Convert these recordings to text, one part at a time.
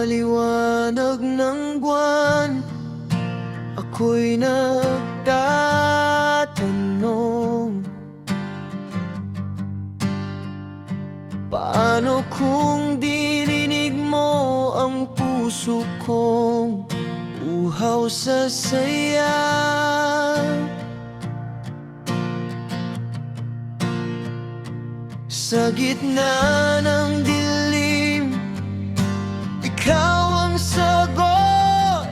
liwanag ng buwan, ako'y nagtatanong, paano kung dirinig mo ang puso kong uhaw sa saya? Sa gitna ng dilim, ikaw ang sagot,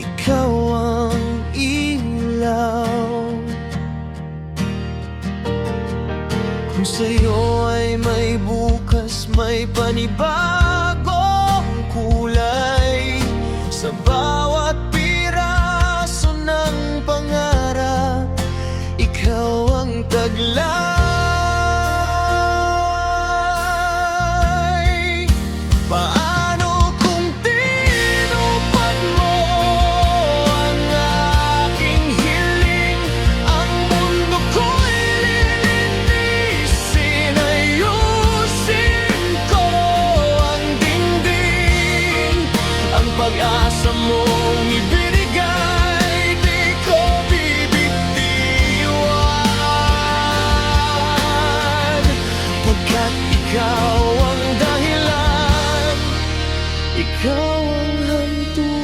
ikaw ang ilaw. Kung sa'yo ay may bukas, may panibagong kulay, sa bawat piraso ng pangarap, ikaw ang taglay. Paano kung tinupad mo ang aking hiling? Ang mundo ko'y lilinisin, ayusin ko ang dingding. Ang pag-asa mong ibinigay, di ko bibitiwan, pagkat ikaw ang dahilan, ikaw ang hantungan.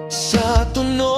Sa tunog